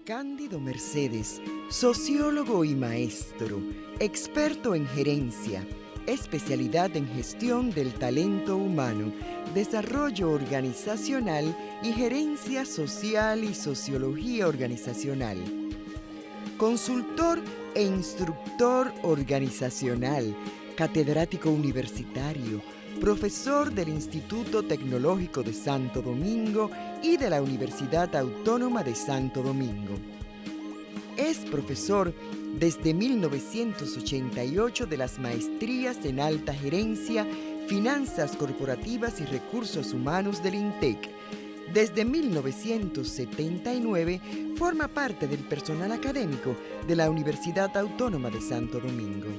Cándido Mercedes, sociólogo y maestro, experto en gerencia, especialidad en gestión del talento humano, desarrollo organizacional y gerencia social y sociología organizacional. Consultor e instructor organizacional, catedrático universitario, profesor del Instituto Tecnológico de Santo Domingo y de la Universidad Autónoma de Santo Domingo. Es profesor desde 1988 de las maestrías en Alta Gerencia, Finanzas Corporativas y Recursos Humanos del INTEC. Desde 1979 forma parte del personal académico de la Universidad Autónoma de Santo Domingo.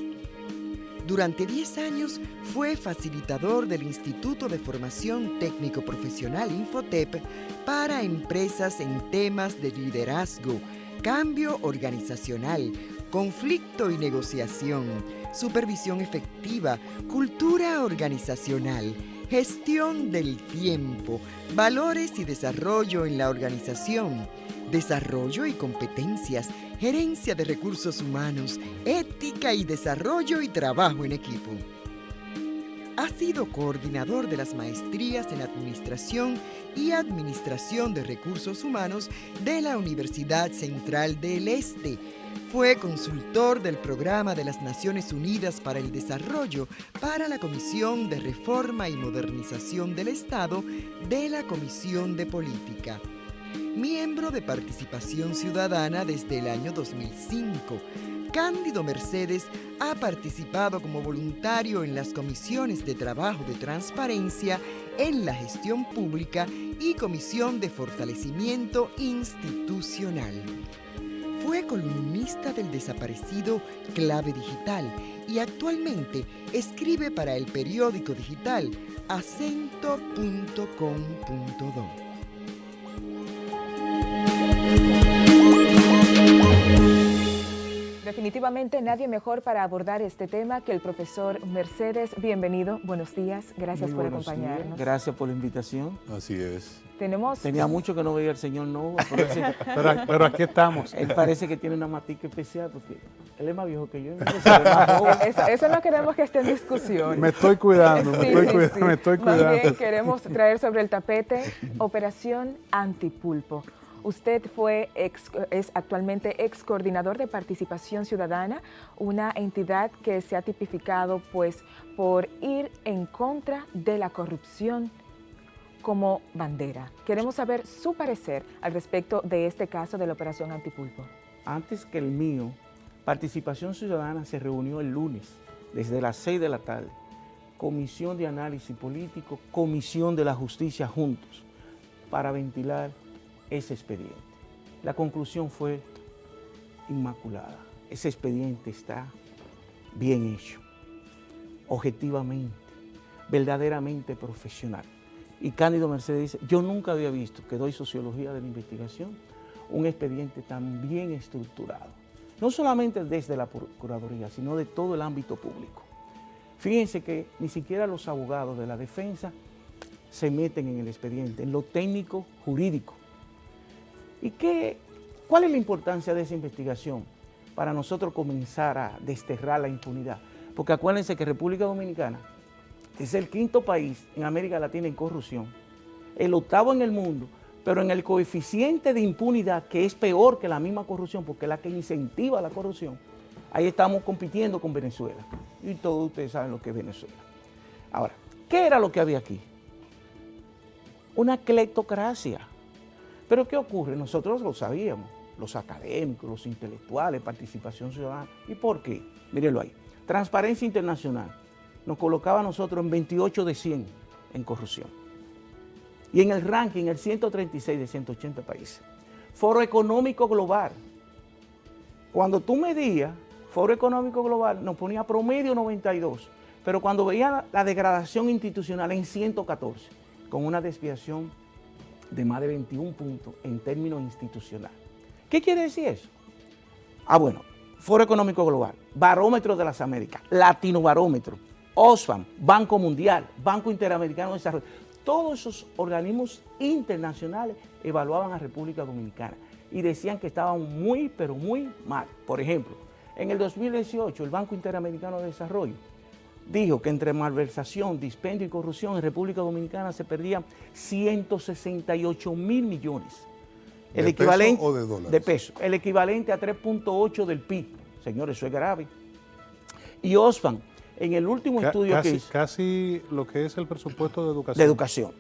Durante 10 años fue facilitador del Instituto de Formación Técnico Profesional Infotep para empresas en temas de liderazgo, cambio organizacional, conflicto y negociación, supervisión efectiva, cultura organizacional, gestión del tiempo, valores y desarrollo en la organización, desarrollo y competencias, gerencia de recursos humanos, ética y desarrollo y trabajo en equipo. Ha sido coordinador de las maestrías en Administración y Administración de Recursos Humanos de la Universidad Central del Este. Fue consultor del Programa de las Naciones Unidas para el Desarrollo para la Comisión de Reforma y Modernización del Estado de la Comisión de Política. Miembro de Participación Ciudadana desde el año 2005. Cándido Mercedes ha participado como voluntario en las comisiones de trabajo de transparencia en la gestión pública y comisión de fortalecimiento institucional. Fue columnista del desaparecido Clave Digital y actualmente escribe para el periódico digital acento.com.do. Definitivamente nadie mejor para abordar este tema que el profesor Mercedes. Bienvenido, buenos días, gracias por acompañarnos. Gracias por la invitación. Así es. Tenía mucho que no veía al señor Nova. Pero aquí estamos. Él parece que tiene una matica especial porque él es más viejo que yo. Eso no queremos que esté en discusión. Me estoy cuidando, me estoy cuidando. Más bien queremos traer sobre el tapete Operación Antipulpo. Usted es actualmente ex coordinador de Participación Ciudadana, una entidad que se ha tipificado por ir en contra de la corrupción como bandera. Queremos saber su parecer al respecto de este caso de la Operación Antipulpo. Antes que el mío, Participación Ciudadana se reunió el lunes desde las 6 de la tarde. Comisión de Análisis Político, Comisión de la Justicia juntos para ventilar ese expediente. La conclusión fue inmaculada. Ese expediente está bien hecho, objetivamente, verdaderamente profesional. Y Cándido Mercedes dice, yo nunca había visto, que doy sociología de la investigación, un expediente tan bien estructurado. No solamente desde la Procuraduría, sino de todo el ámbito público. Fíjense que ni siquiera los abogados de la defensa se meten en el expediente, en lo técnico jurídico. ¿Y cuál es la importancia de esa investigación para nosotros comenzar a desterrar la impunidad? Porque acuérdense que República Dominicana es el 5º país en América Latina en corrupción, el 8º en el mundo, pero en el coeficiente de impunidad, que es peor que la misma corrupción, porque es la que incentiva la corrupción, ahí estamos compitiendo con Venezuela. Y todos ustedes saben lo que es Venezuela. Ahora, ¿qué era lo que había aquí? Una cleptocracia. Pero ¿qué ocurre? Nosotros lo sabíamos, los académicos, los intelectuales, Participación Ciudadana. ¿Y por qué? Mírenlo ahí. Transparencia Internacional nos colocaba a nosotros en 28 de 100 en corrupción. Y en el ranking, el 136 de 180 países. Foro Económico Global. Cuando tú medías, Foro Económico Global nos ponía promedio 92, pero cuando veía la degradación institucional en 114, con una desviación de más de 21 puntos en términos institucionales. ¿Qué quiere decir eso? Bueno, Foro Económico Global, Barómetro de las Américas, Latino Barómetro, Oxfam, Banco Mundial, Banco Interamericano de Desarrollo, todos esos organismos internacionales evaluaban a República Dominicana. y decían que estaban muy, pero muy mal. Por ejemplo, en el 2018 el Banco Interamericano de Desarrollo dijo que entre malversación, dispendio y corrupción en República Dominicana se perdían 168 mil millones. El ¿De equivalente, peso o de dólares? De peso. El equivalente a 3.8 del PIB. Señores, eso es grave. Y Oxfam, en el último estudio que hizo... Casi lo que es el presupuesto de educación. De educación.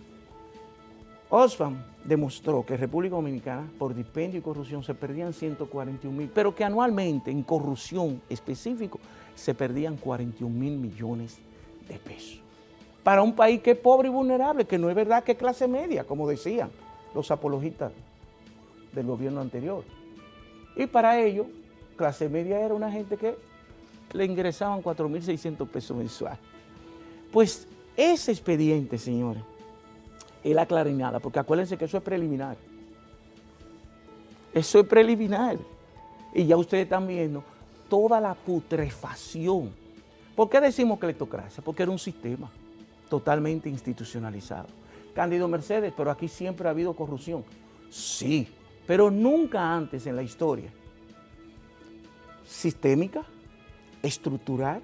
Oxfam demostró que en República Dominicana, por dispendio y corrupción, se perdían 141 mil, pero que anualmente en corrupción específico se perdían 41 mil millones de pesos. Para un país que es pobre y vulnerable, que no es verdad que es clase media, como decían los apologistas del gobierno anterior. Y para ello, clase media era una gente que le ingresaban 4.600 pesos mensuales. Pues ese expediente, señores, es la clarinada, porque acuérdense que eso es preliminar. Eso es preliminar. Y ya ustedes están viendo toda la putrefacción. ¿Por qué decimos cleptocracia? Porque era un sistema totalmente institucionalizado. Cándido Mercedes, pero aquí siempre ha habido corrupción. Sí, pero nunca antes en la historia. Sistémica, estructural,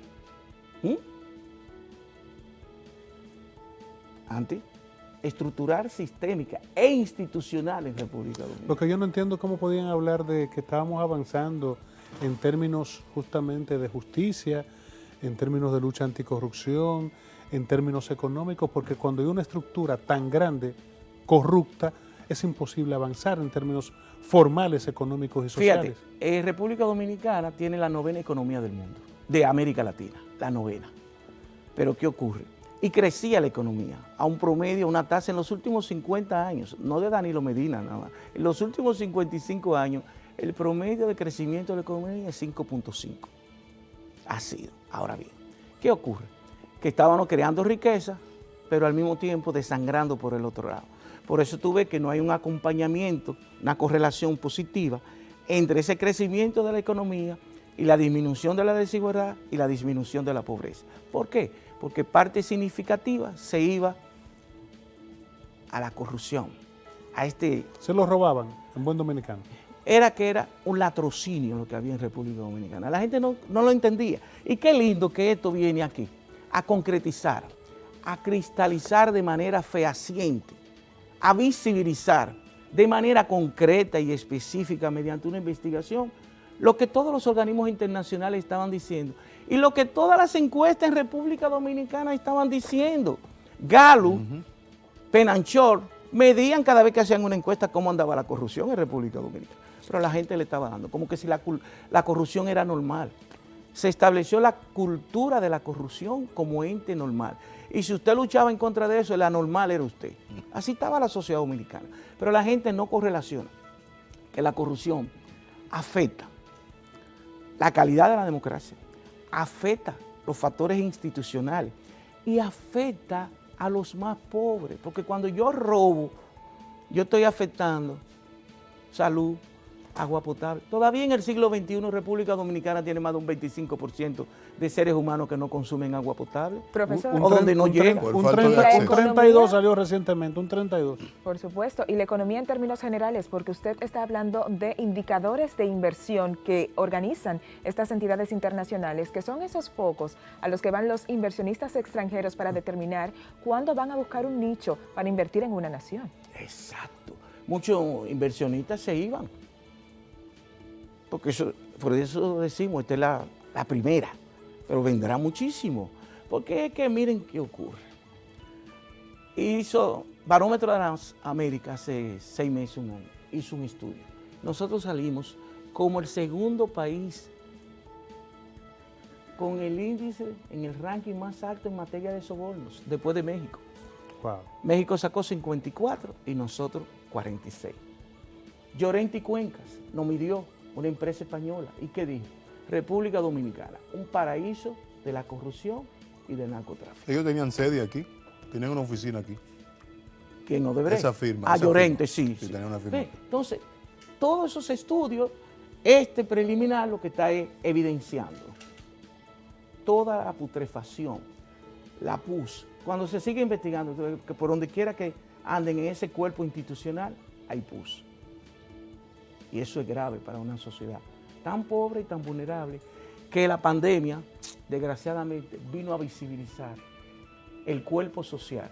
estructural, sistémica e institucional en República Dominicana. Lo que yo no entiendo cómo podían hablar de que estábamos avanzando en términos justamente de justicia, en términos de lucha anticorrupción, en términos económicos, porque cuando hay una estructura tan grande, corrupta, es imposible avanzar en términos formales, económicos y sociales. Fíjate, República Dominicana tiene la 9ª economía del mundo, de América Latina, la 9ª. Pero ¿qué ocurre? Y crecía la economía a un promedio, una tasa en los últimos 50 años, no de Danilo Medina nada más, en los últimos 55 años, el promedio de crecimiento de la economía es 5.5. Ha sido. Ahora bien, ¿qué ocurre? Que estábamos creando riqueza, pero al mismo tiempo desangrando por el otro lado. Por eso tú ves que no hay un acompañamiento, una correlación positiva entre ese crecimiento de la economía y la disminución de la desigualdad y la disminución de la pobreza. ¿Por qué? Porque parte significativa se iba a la corrupción, a Se lo robaban, en buen dominicano. Era un latrocinio lo que había en República Dominicana. La gente no lo entendía. Y qué lindo que esto viene aquí, a concretizar, a cristalizar de manera fehaciente, a visibilizar de manera concreta y específica mediante una investigación lo que todos los organismos internacionales estaban diciendo y lo que todas las encuestas en República Dominicana estaban diciendo. Gallup, Penanchor, medían cada vez que hacían una encuesta cómo andaba la corrupción en República Dominicana. Pero a la gente le estaba dando, como que si la corrupción era normal. Se estableció la cultura de la corrupción como ente normal. Y si usted luchaba en contra de eso, el anormal era usted. Así estaba la sociedad dominicana. Pero la gente no correlaciona que la corrupción afecta la calidad de la democracia, afecta los factores institucionales y afecta a los más pobres. Porque cuando yo robo, yo estoy afectando salud, agua potable. Todavía en el siglo XXI República Dominicana tiene más de un 25% de seres humanos que no consumen agua potable. Profesor, o donde no llega. Un 32 salió recientemente, un 32. Por supuesto, y la economía en términos generales, porque usted está hablando de indicadores de inversión que organizan estas entidades internacionales, que son esos focos a los que van los inversionistas extranjeros para determinar cuándo van a buscar un nicho para invertir en una nación. Exacto. Muchos inversionistas se iban. Porque por eso decimos, esta es la primera, pero vendrá muchísimo. Porque es que miren qué ocurre. Hizo Barómetro de las Américas hace 6 meses, un año, hizo un estudio. Nosotros salimos como el segundo país con el índice en el ranking más alto en materia de sobornos, después de México. Wow. México sacó 54 y nosotros 46. Llorente y Cuencas nos midió una empresa española. ¿Y qué dijo? República Dominicana, un paraíso de la corrupción y del narcotráfico. Ellos tenían sede aquí, tenían una oficina aquí. ¿Quién no debería? Esa firma. Ah, esa Llorente, firma. sí. Tenía una firma. Entonces, todos esos estudios, este preliminar lo que está es evidenciando toda la putrefacción, la pus. Cuando se sigue investigando, que por donde quiera que anden en ese cuerpo institucional, hay pus. Y eso es grave para una sociedad tan pobre y tan vulnerable, que la pandemia, desgraciadamente, vino a visibilizar el cuerpo social,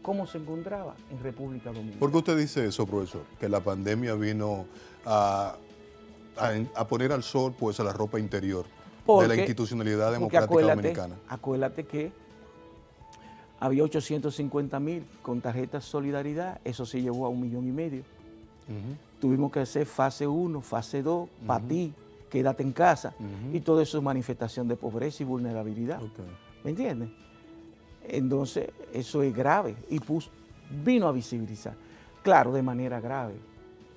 cómo se encontraba en República Dominicana. ¿Por qué usted dice eso, profesor? Que la pandemia vino a poner al sol pues a la ropa interior de la institucionalidad democrática dominicana. Acuérdate que había 850,000 con tarjeta Solidaridad, eso se llevó a 1,5 millones. Tuvimos que hacer fase 1, fase 2, para ti, quédate en casa, y todo eso es manifestación de pobreza y vulnerabilidad. ¿Me entiendes? Entonces, eso es grave y vino a visibilizar, claro, de manera grave.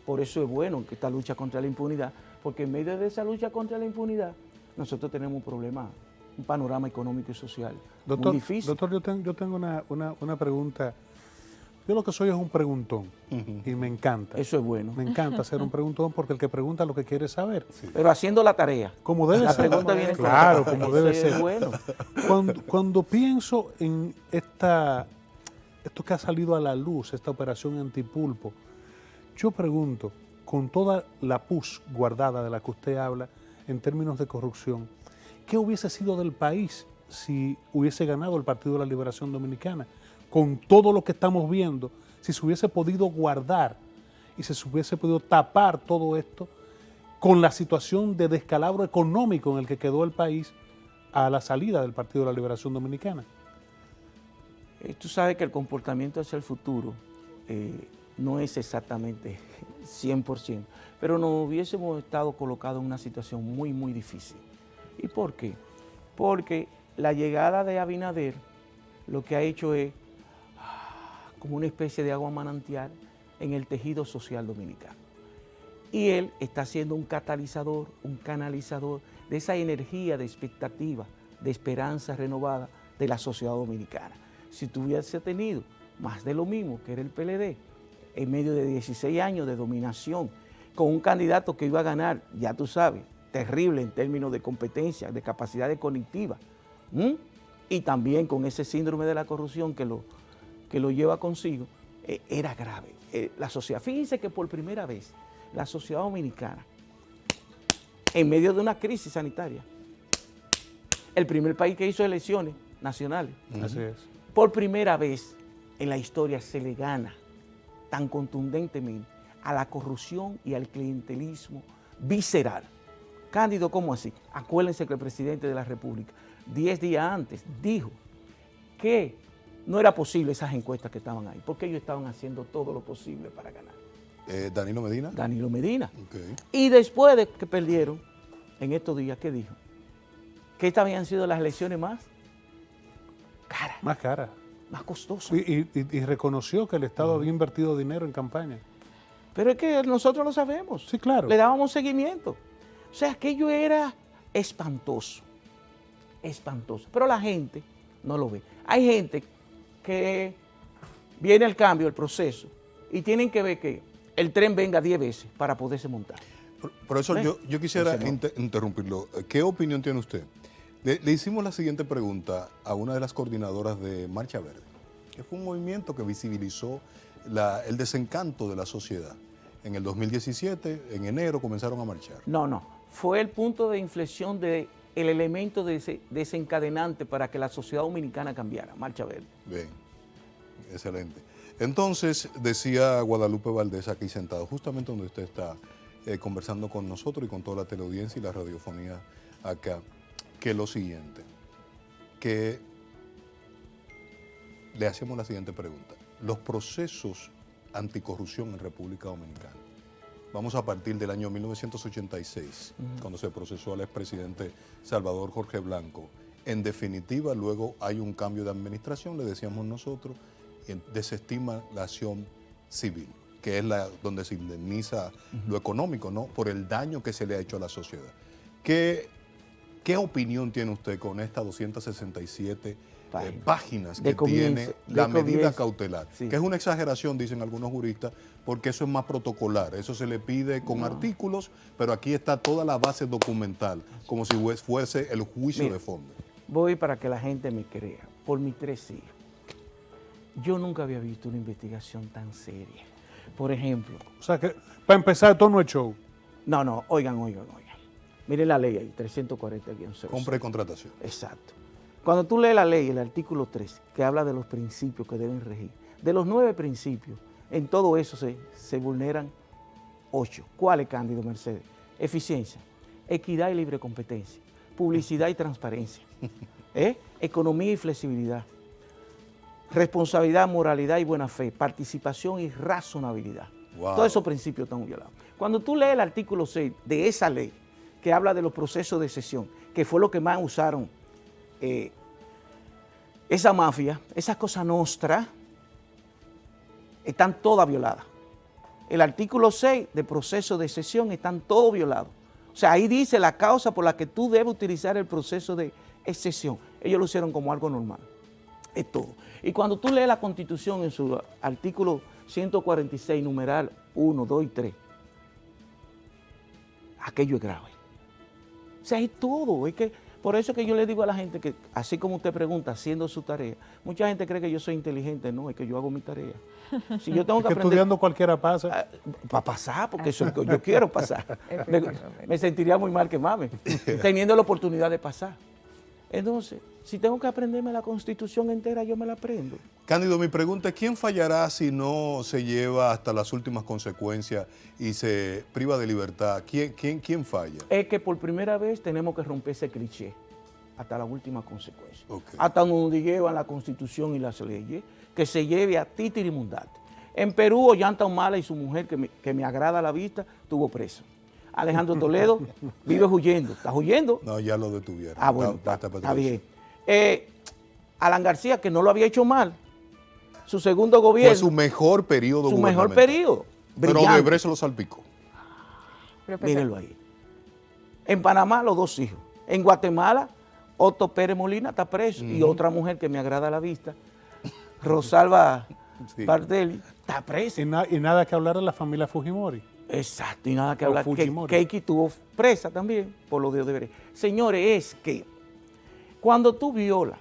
Por eso es bueno que esta lucha contra la impunidad, porque en medio de esa lucha contra la impunidad, nosotros tenemos un problema, un panorama económico y social muy difícil. Doctor, yo tengo una pregunta. Yo lo que soy es un preguntón y me encanta. Eso es bueno. Me encanta ser un preguntón porque el que pregunta lo que quiere saber. Sí. Pero haciendo la tarea. Como debe ser. La pregunta viene claro, clara. como debe Eso ser. es bueno. Cuando pienso en esto que ha salido a la luz, esta operación antipulpo, yo pregunto, con toda la pus guardada de la que usted habla en términos de corrupción, ¿qué hubiese sido del país si hubiese ganado el Partido de la Liberación Dominicana? Con todo lo que estamos viendo, si se hubiese podido guardar y se hubiese podido tapar todo esto con la situación de descalabro económico en el que quedó el país a la salida del Partido de la Liberación Dominicana. Tú sabes que el comportamiento hacia el futuro no es exactamente 100%, pero nos hubiésemos estado colocados en una situación muy, muy difícil. ¿Y por qué? Porque la llegada de Abinader lo que ha hecho es como una especie de agua manantial en el tejido social dominicano. Y él está siendo un catalizador, un canalizador de esa energía de expectativa, de esperanza renovada de la sociedad dominicana. Si tuviese tenido más de lo mismo que era el PLD, en medio de 16 años de dominación, con un candidato que iba a ganar, ya tú sabes, terrible en términos de competencia, de capacidad cognitiva, y también con ese síndrome de la corrupción que lo lleva consigo, era grave. La sociedad, fíjense que por primera vez la sociedad dominicana, en medio de una crisis sanitaria, el primer país que hizo elecciones nacionales, Así es. por primera vez en la historia se le gana tan contundentemente a la corrupción y al clientelismo visceral. Cándido, ¿cómo así? Acuérdense que el presidente de la República, 10 días antes, dijo que no era posible esas encuestas que estaban ahí, porque ellos estaban haciendo todo lo posible para ganar. ¿Danilo Medina? Danilo Medina. Okay. Y después de que perdieron, en estos días, ¿qué dijo? Que estas habían sido las elecciones más caras. Más cara. Más costosas. Y reconoció que el Estado había invertido dinero en campaña. Pero es que nosotros lo sabemos. Sí, claro. Le dábamos seguimiento. O sea, aquello era espantoso. Espantoso. Pero la gente no lo ve. Hay gente que viene el cambio, el proceso, y tienen que ver que el tren venga 10 veces para poderse montar. Profesor, yo quisiera Entonces, interrumpirlo. ¿Qué opinión tiene usted? Le hicimos la siguiente pregunta a una de las coordinadoras de Marcha Verde, que fue un movimiento que visibilizó el desencanto de la sociedad. En el 2017, en enero, comenzaron a marchar. No. Fue el punto de inflexión del elemento desencadenante para que la sociedad dominicana cambiara. Marcha Verde. Bien, excelente. Entonces, decía Guadalupe Valdés aquí sentado, justamente donde usted está conversando con nosotros y con toda la teleaudiencia y la radiofonía acá, que lo siguiente, que le hacemos la siguiente pregunta. Los procesos anticorrupción en República Dominicana, vamos a partir del año 1986, cuando se procesó al expresidente Salvador Jorge Blanco. En definitiva, luego hay un cambio de administración, le decíamos nosotros, y desestima la acción civil, que es donde se indemniza lo económico, ¿no? Por el daño que se le ha hecho a la sociedad. ¿Qué opinión tiene usted con estas 267 páginas que tiene la medida cautelar? Sí. Que es una exageración, dicen algunos juristas, porque eso es más protocolar. Eso se le pide con artículos, pero aquí está toda la base documental, como si fuese el juicio de fondo. Voy para que la gente me crea, por mis 3 hijos. Yo nunca había visto una investigación tan seria. Por ejemplo. O sea que, para empezar, esto no es show. No, oigan. Miren la ley ahí, 340-0. Compra y contratación. Exacto. Cuando tú lees la ley, el artículo 3, que habla de los principios que deben regir, de los 9 principios, en todo eso se vulneran 8. ¿Cuáles, Cándido Mercedes? Eficiencia, equidad y libre competencia, publicidad y transparencia, economía y flexibilidad, responsabilidad, moralidad y buena fe, participación y razonabilidad. Wow. Todos esos principios están violados. Cuando tú lees el artículo 6 de esa ley, que habla de los procesos de cesión, que fue lo que más usaron esa mafia, esa cosa nostra, están todas violadas. El artículo 6 de proceso de cesión están todos violados. O sea, ahí dice la causa por la que tú debes utilizar el proceso de cesión. Ellos lo hicieron como algo normal. Es todo. Y cuando tú lees la Constitución en su artículo 146, numeral 1, 2 y 3, aquello es grave. O sea, es todo. Es que, por eso es que yo le digo a la gente que, así como usted pregunta, haciendo su tarea, mucha gente cree que yo soy inteligente. No, es que yo hago mi tarea. Si yo tengo que aprender, estudiando cualquiera pasa. para pasar, porque eso es lo que yo quiero pasar. Me sentiría muy mal quemarme, teniendo la oportunidad de pasar. Entonces, si tengo que aprenderme la Constitución entera, yo me la aprendo. Cándido, mi pregunta es, ¿quién fallará si no se lleva hasta las últimas consecuencias y se priva de libertad? ¿Quién falla? Es que por primera vez tenemos que romper ese cliché hasta la última consecuencia. Okay. Hasta donde llevan la Constitución y las leyes, que se lleve a Titirimundate. En Perú, Ollanta Humala y su mujer, que me agrada la vista, estuvo preso. Alejandro Toledo vive huyendo. ¿Estás huyendo? No, ya lo detuvieron. Ah, bueno, está bien. Alan García, que no lo había hecho mal, su segundo gobierno. Fue su mejor periodo Su mejor gubernamental. periodo. Pero Brillante. Odebrecht se lo salpicó. Profesor, Mírenlo ahí. En Panamá, los 2 hijos. En Guatemala, Otto Pérez Molina está preso. Y otra mujer que me agrada la vista, Rosalba Sí. Bardelli, está presa. Y nada que hablar de la familia Fujimori. Exacto, y nada que O hablar. Fujimori. Keiki estuvo presa también por lo de Odebrecht. Señores, es que cuando tú violas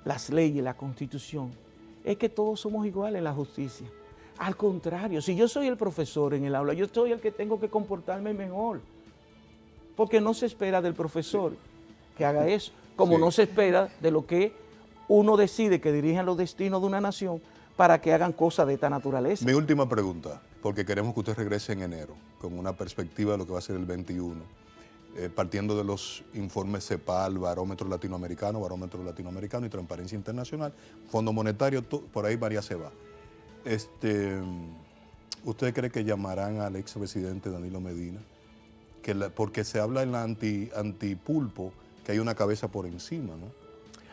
las leyes, la Constitución, es que todos somos iguales en la justicia. Al contrario, si yo soy el profesor en el aula, yo soy el que tengo que comportarme mejor. Porque no se espera del profesor que haga eso, como Sí. no se espera de lo que uno decide que dirijan los destinos de una nación para que hagan cosas de esta naturaleza. Mi última pregunta, porque queremos que usted regrese en enero con una perspectiva de lo que va a ser el 21, partiendo de los informes CEPAL, Barómetro Latinoamericano y Transparencia Internacional, Fondo Monetario, por ahí María se va. ¿Usted cree que llamarán al expresidente Danilo Medina? Porque se habla en la antipulpo que hay una cabeza por encima, ¿no?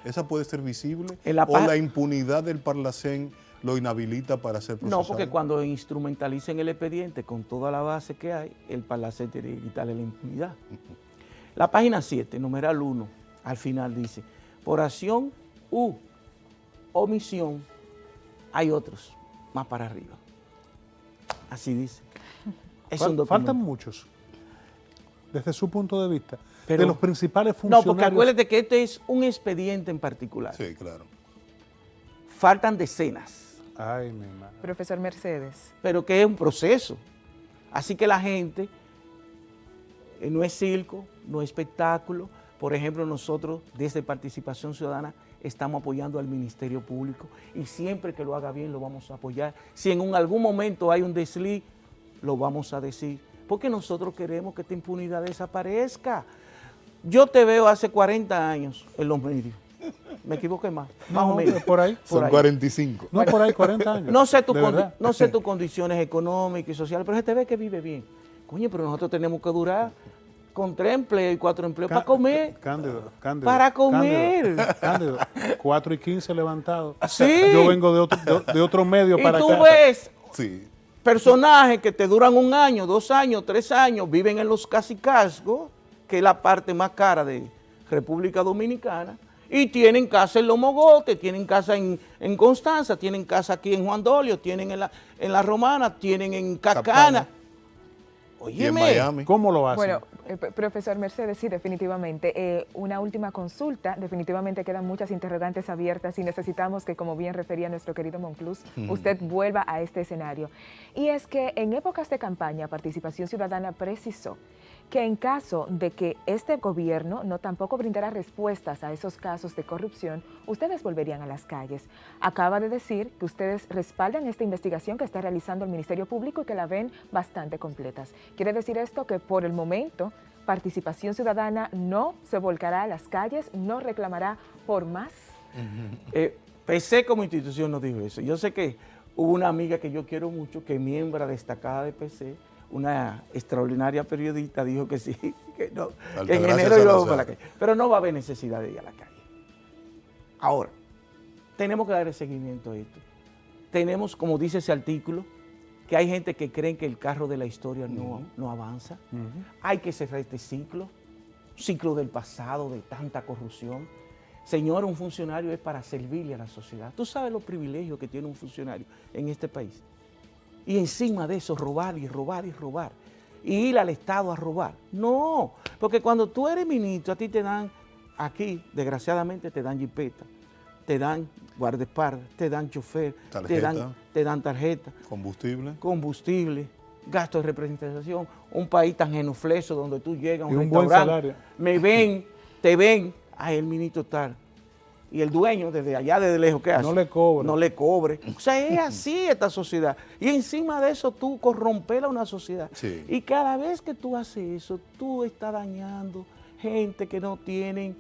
¿Esa puede ser visible? ¿O la impunidad del Parlacén lo inhabilita para ser procesado? No, porque cuando instrumentalicen el expediente con toda la base que hay, el Parlacén tiene que quitarle la impunidad. La página 7, numeral 1, al final dice, por acción u omisión, hay otros más para arriba. Así dice. Es un documento. Faltan muchos, desde su punto de vista, Pero- de los principales funcionarios. No, porque acuérdate que este es un expediente en particular. Sí, claro. Faltan decenas, Ay, mi madre. profesor Mercedes. pero que es un proceso. Así que la gente no es circo, no es espectáculo. Por ejemplo, nosotros desde Participación Ciudadana estamos apoyando al Ministerio Público y siempre que lo haga bien lo vamos a apoyar. Si en algún momento hay un desliz, lo vamos a decir, porque nosotros queremos que esta impunidad desaparezca. Yo te veo hace 40 años en los medios. Me equivoqué más o menos. Por ahí. Son ahí. 45. No, por ahí, 40 años. No sé, de verdad. no sé tus condiciones económicas y sociales, pero se te ve que vive bien. Coño, pero nosotros tenemos que durar con 3 empleos y 4 empleos para comer. Cándido. Para comer. Cándido, 4 y 15 levantados. Sí. Yo vengo de otro medio Y para tú acá. ves Sí. personajes que te duran 1 año, 2 años, 3 años, viven en los cacicazgos, que es la parte más cara de República Dominicana, y tienen casa en Los Mogotes, tienen casa en Constanza, tienen casa aquí en Juan Dolio, tienen en la Romana, tienen en Cacana. Capcana. Y en Óyeme, Miami. ¿Cómo lo hacen? Bueno, Profesor Mercedes, sí, definitivamente. Una última consulta. Definitivamente quedan muchas interrogantes abiertas y necesitamos que, como bien refería nuestro querido Monclús, usted vuelva a este escenario. Y es que en épocas de campaña, Participación Ciudadana precisó que en caso de que este gobierno no tampoco brindara respuestas a esos casos de corrupción, ustedes volverían a las calles. Acaba de decir que ustedes respaldan esta investigación que está realizando el Ministerio Público y que la ven bastante completas. ¿Quiere decir esto que por el momento Participación Ciudadana no se volcará a las calles, no reclamará por más? PC como institución nos dijo eso. Yo sé que hubo una amiga que yo quiero mucho, que es miembro destacada de PC, una extraordinaria periodista, dijo que sí, que no, que en enero íbamos para la calle. Pero no va a haber necesidad de ir a la calle. Ahora, tenemos que darle seguimiento a esto. Tenemos, como dice ese artículo, que hay gente que cree que el carro de la historia no avanza. Hay que cerrar este ciclo del pasado, de tanta corrupción. Señor, un funcionario es para servirle a la sociedad. Tú sabes los privilegios que tiene un funcionario en este país. Y encima de eso, robar y robar y robar. Y ir al Estado a robar. No, porque cuando tú eres ministro, a ti te dan, aquí, desgraciadamente, te dan jipeta, te dan guardaespaldas, te dan chofer, te dan tarjeta. Combustible, gasto de representación. Un país tan genufleso donde tú llegas a un restaurante, te ven, el ministro tal. Y el dueño, desde allá, desde lejos, ¿qué hace? No le cobre. No le cobre. O sea, es así esta sociedad. Y encima de eso tú corromper a una sociedad. Sí. Y cada vez que tú haces eso, tú estás dañando gente que no tienen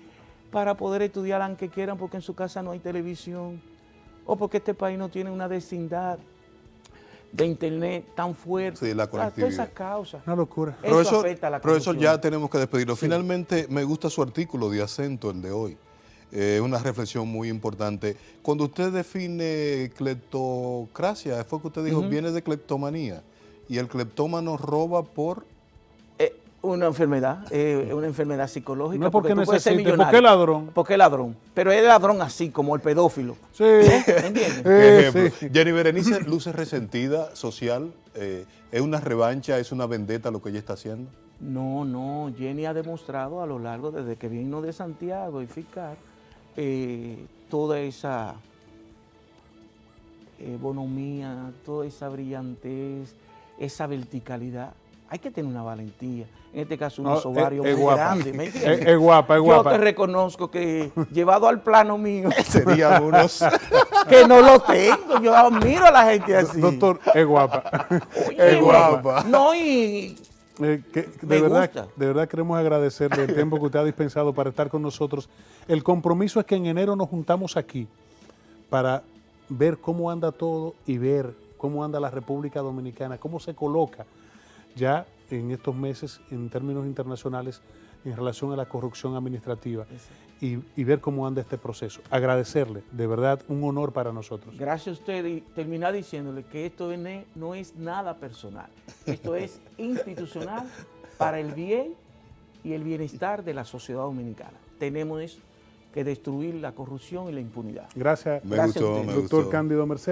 para poder estudiar aunque quieran porque en su casa no hay televisión. O porque este país no tiene una vecindad de internet tan fuerte. Sí, la conectividad. Todas esas causas. Una locura. Eso afecta a la corrupción. Profesor, ya tenemos que despedirlo. Sí. Finalmente, me gusta su artículo de Acento, el de hoy. Una reflexión muy importante. Cuando usted define cleptocracia, fue que usted dijo, viene de cleptomanía. Y el cleptómano roba por... Una enfermedad psicológica. No es porque tú puedes ser necesite, millonario. porque es ladrón. Porque es ladrón. Pero es ladrón así, como el pedófilo. Sí. ¿Entiendes? Ejemplo. Sí. Jenny Berenice luce resentida, social. ¿Es una revancha, es una vendetta lo que ella está haciendo? No. Jenny ha demostrado a lo largo, desde que vino de Santiago y Ficar, toda esa bonomía, toda esa brillantez, esa verticalidad. Hay que tener una valentía. En este caso, unos ovarios muy grandes. ¿Me entiendes? Es guapa. Yo te reconozco que, llevado al plano mío, Serían unos... que no lo tengo. Yo admiro a la gente así. Doctor, es guapa. Oye, es guapa. No, y... de verdad queremos agradecerle el tiempo que usted ha dispensado para estar con nosotros. El compromiso es que en enero nos juntamos aquí para ver cómo anda todo y ver cómo anda la República Dominicana, cómo se coloca ya en estos meses en términos internacionales en relación a la corrupción administrativa y ver cómo anda este proceso. Agradecerle, de verdad, un honor para nosotros. Gracias a usted y terminar diciéndole que esto no es nada personal. Esto es institucional para el bien y el bienestar de la sociedad dominicana. Tenemos que destruir la corrupción y la impunidad. Gracias, Me gustó. doctor Cándido Mercedes.